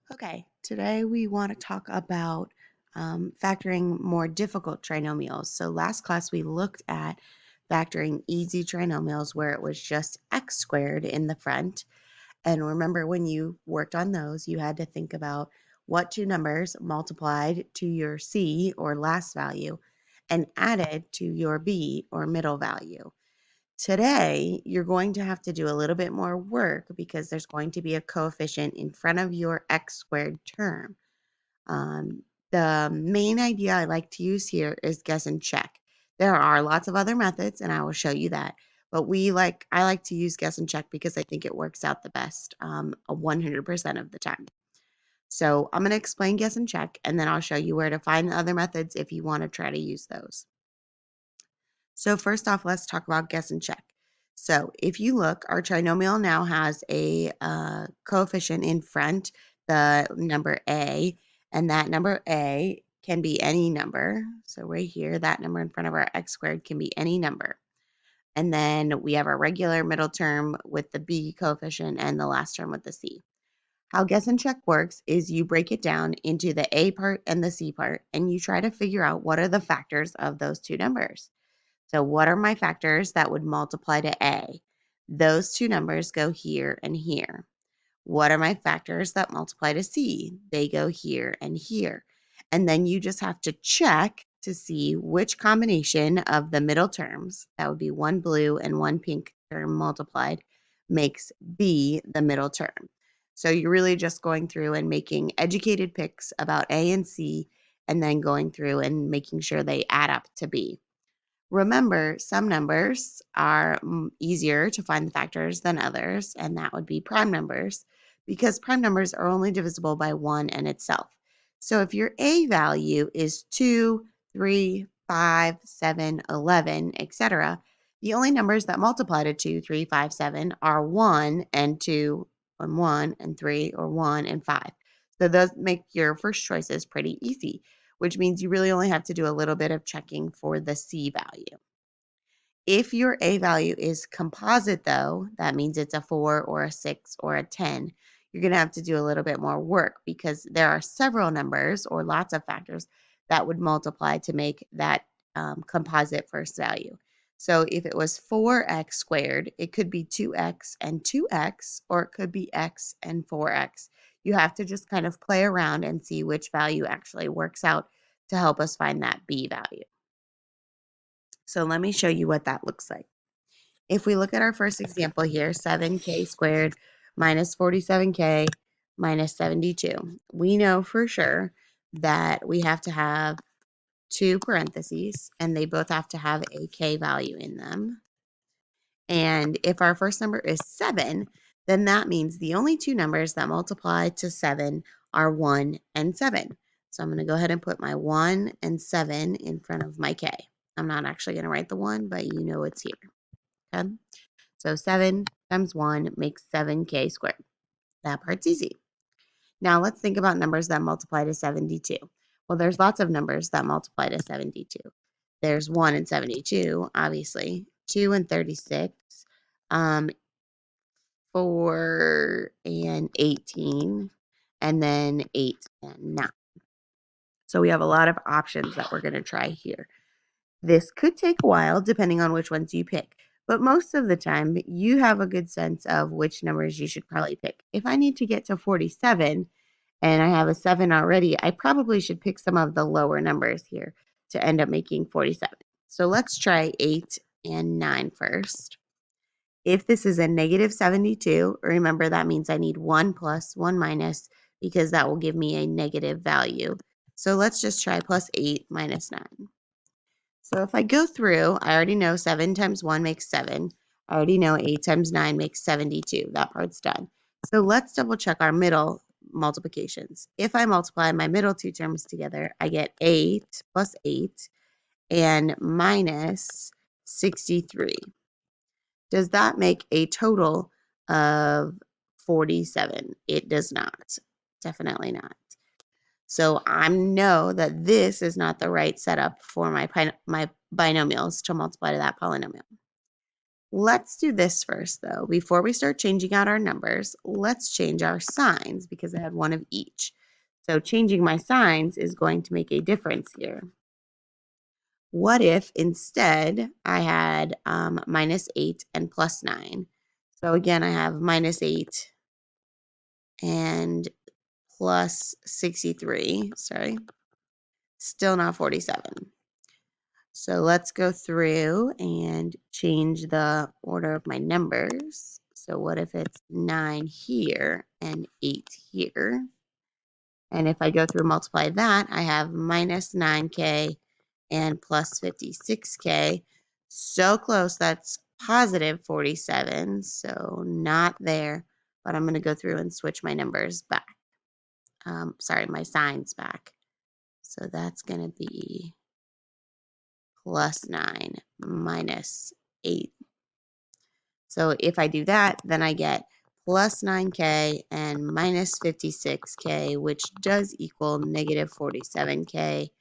Okay, today we want to talk about factoring more difficult trinomials. So last class we looked at factoring easy trinomials where it was just x squared in the front. And remember when you worked on those, you had to think about what two numbers multiplied to your c or last value and added to your b or middle value. Today, you're going to have to do a little bit more work because there's going to be a coefficient in front of your x squared term. Um, the main idea I like to use here is guess and check. There are lots of other methods, and I will show you that. But I like to use guess and check because I think it works out the best 100% of the time. So I'm going to explain guess and check, and then I'll show you where to find the other methods if you want to try to use those. So first off, let's talk about guess and check. So if you look, our trinomial now has a coefficient in front, the number a, and that number a can be any number. So right here, that number in front of our x squared can be any number. And then we have our regular middle term with the b coefficient and the last term with the c. How guess and check works is you break it down into the a part and the c part, and you try to figure out what are the factors of those two numbers. So what are my factors that would multiply to A? Those two numbers go here and here. What are my factors that multiply to C? They go here and here. And then you just have to check to see which combination of the middle terms, that would be one blue and one pink term multiplied, makes B the middle term. So you're really just going through and making educated picks about A and C, and then going through and making sure they add up to B. Remember, some numbers are easier to find the factors than others, and that would be prime numbers, because prime numbers are only divisible by 1 and itself. So if your A value is 2, 3, 5, 7, 11, etc., the only numbers that multiply to 2, 3, 5, 7 are 1 and 2 and 1 and 3 or 1 and 5. So those make your first choices pretty easy, which means you really only have to do a little bit of checking for the C value. If your A value is composite, though, that means it's a 4 or a 6 or a 10, you're going to have to do a little bit more work because there are several numbers or lots of factors that would multiply to make that composite first value. So if it was 4x squared, it could be 2x and 2x, or it could be x and 4x. You have to just kind of play around and see which value actually works out to help us find that B value. So let me show you what that looks like. If we look at our first example here, 7k squared minus 47k minus 72, we know for sure that we have to have two parentheses, and they both have to have a k value in them. And if our first number is 7, then that means the only two numbers that multiply to 7 are 1 and 7. So I'm going to go ahead and put my 1 and 7 in front of my k. I'm not actually going to write the 1, but you know it's here. Okay? So 7 times 1 makes 7k squared. That part's easy. Now let's think about numbers that multiply to 72. Well, there's lots of numbers that multiply to 72. There's 1 and 72, obviously, 2 and 36, 4 and 18, and then 8 and 9. So we have a lot of options that we're going to try here. This could take a while depending on which ones you pick, but most of the time you have a good sense of which numbers you should probably pick. If I need to get to 47 and I have a 7 already, I probably should pick some of the lower numbers here to end up making 47. So let's try 8 and 9 first. If this is a negative 72, remember that means I need 1 plus 1 minus because that will give me a negative value. So let's just try plus 8 minus 9. So if I go through, I already know 7 times 1 makes 7. I already know 8 times 9 makes 72. That part's done. So let's double check our middle multiplications. If I multiply my middle two terms together, I get 8 plus 8 and minus 63. Does that make a total of 47? It does not. Definitely not. So I know that this is not the right setup for my binomials to multiply to that polynomial. Let's do this first, though. Before we start changing out our numbers, let's change our signs because I had one of each. So changing my signs is going to make a difference here. What if instead I had -8 and +9? So again, I have -8 and +63. Sorry, still not 47. So let's go through and change the order of my numbers. So what if it's 9 here and 8 here? And if I go through and multiply that, I have -9k and +56k. So close, that's +47. So not there, but I'm going to go through and switch my numbers back. Sorry, my signs back. So that's going to be +9 -8. So if I do that, then I get +9k and -56k, which does equal -47k.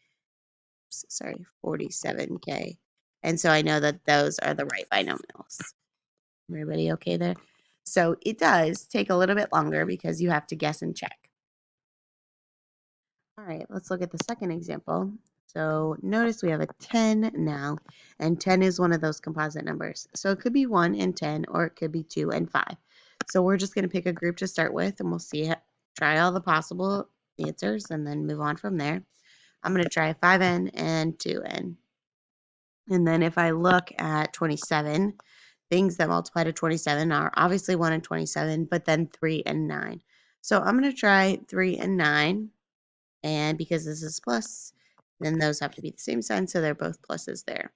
Sorry, 47k. And so I know that those are the right binomials. Everybody okay there? So it does take a little bit longer because you have to guess and check. All right, let's look at the second example. So notice we have a 10 now, and 10 is one of those composite numbers. So it could be 1 and 10, or it could be 2 and 5. So we're just going to pick a group to start with, and we'll see, try all the possible answers, and then move on from there. I'm going to try 5n and 2n. And then if I look at 27, things that multiply to 27 are obviously 1 and 27, but then 3 and 9. So I'm going to try 3 and 9. And because this is plus, then those have to be the same sign, so they're both pluses there.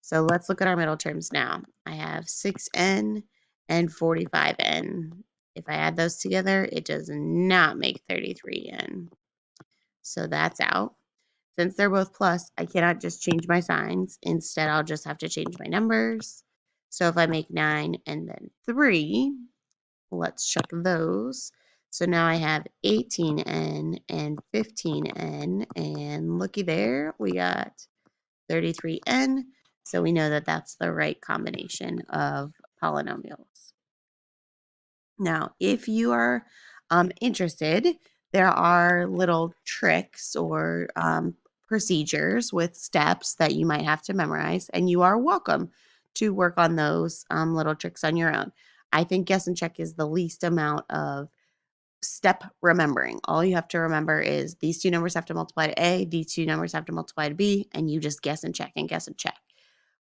So let's look at our middle terms now. I have 6n and 45n. If I add those together, it does not make 33n. So that's out. Since they're both plus, I cannot just change my signs. Instead, I'll just have to change my numbers. So if I make 9 and then 3, let's check those. So now I have 18n and 15n, and looky there, we got 33n. So we know that that's the right combination of polynomials. Now, if you are interested, there are little tricks or procedures with steps that you might have to memorize, and you are welcome to work on those little tricks on your own. I think guess and check is the least amount of step remembering. All you have to remember is these two numbers have to multiply to A, these two numbers have to multiply to B, and you just guess and check and guess and check.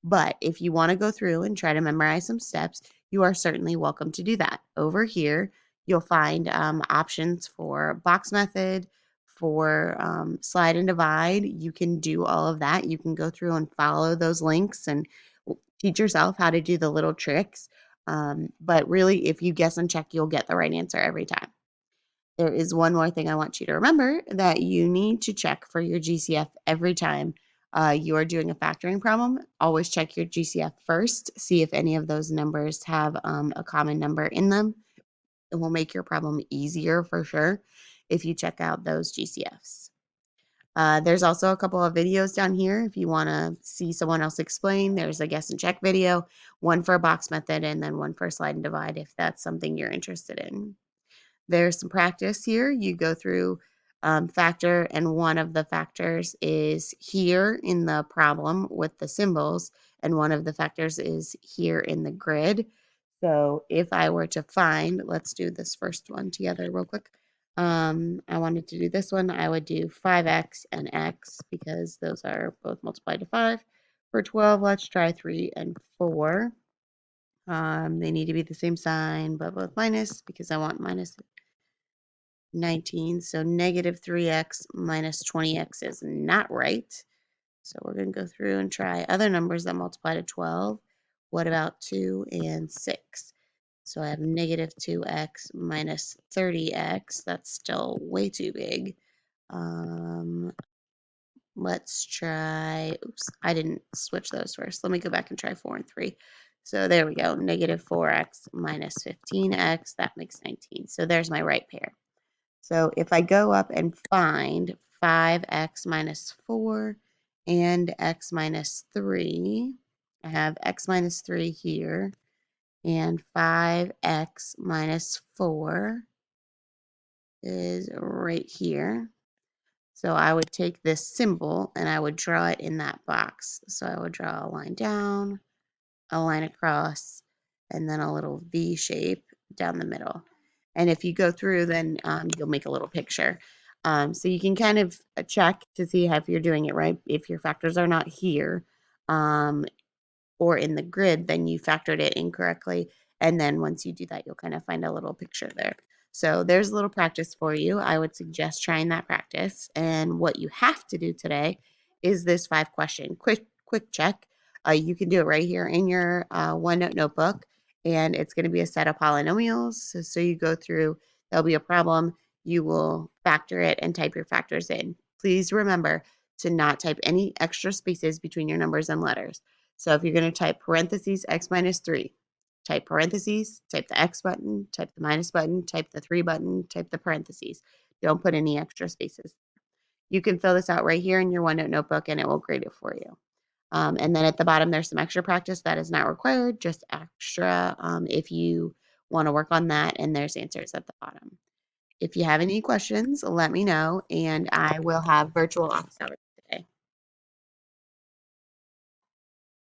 But if you want to go through and try to memorize some steps, you are certainly welcome to do that. Over here, you'll find options for box method, for slide and divide. You can do all of that. You can go through and follow those links and teach yourself how to do the little tricks. But really, if you guess and check, you'll get the right answer every time. There is one more thing I want you to remember, that you need to check for your GCF every time you are doing a factoring problem. Always check your GCF first, see if any of those numbers have a common number in them. It will make your problem easier for sure if you check out those GCFs. There's also a couple of videos down here if you want to see someone else explain. There's a guess and check video, one for a box method, and then one for slide and divide if that's something you're interested in. There's some practice here. You go through factor, and one of the factors is here in the problem with the symbols, and one of the factors is here in the grid. So if I were to find, let's do this first one together real quick. I wanted to do this one. I would do 5x and x because those are both multiplied to 5. For 12, let's try 3 and 4. They need to be the same sign, but both minus because I want minus 19. So negative 3x minus 20x is not right. So we're going to go through and try other numbers that multiply to 12. What about 2 and 6? So I have negative 2x minus 30x. That's still way too big. Let's try, oops, I didn't switch those first. Let me go back and try 4 and 3. So there we go, negative 4x minus 15x, that makes 19. So there's my right pair. So if I go up and find 5x minus 4 and x minus 3, I have x minus 3 here, and 5x minus 4 is right here. So I would take this symbol and I would draw it in that box. So I would draw a line down, a line across, and then a little V shape down the middle. And if you go through, then you'll make a little picture. So you can kind of check to see if you're doing it right. If your factors are not here, or in the grid, then you factored it incorrectly. And then once you do that, you'll kind of find a little picture there. So there's a little practice for you. I would suggest trying that practice. And what you have to do today is this 5-question quick check. You can do it right here in your OneNote notebook, and it's going to be a set of polynomials. So you go through, there'll be a problem. You will factor it and type your factors in. Please remember to not type any extra spaces between your numbers and letters. So if you're going to type parentheses x minus 3, type parentheses, type the x button, type the minus button, type the 3 button, type the parentheses. Don't put any extra spaces. You can fill this out right here in your OneNote notebook, and it will grade it for you. And then at the bottom, there's some extra practice that is not required, just extra if you want to work on that, and there's answers at the bottom. If you have any questions, let me know, and I will have virtual office hours.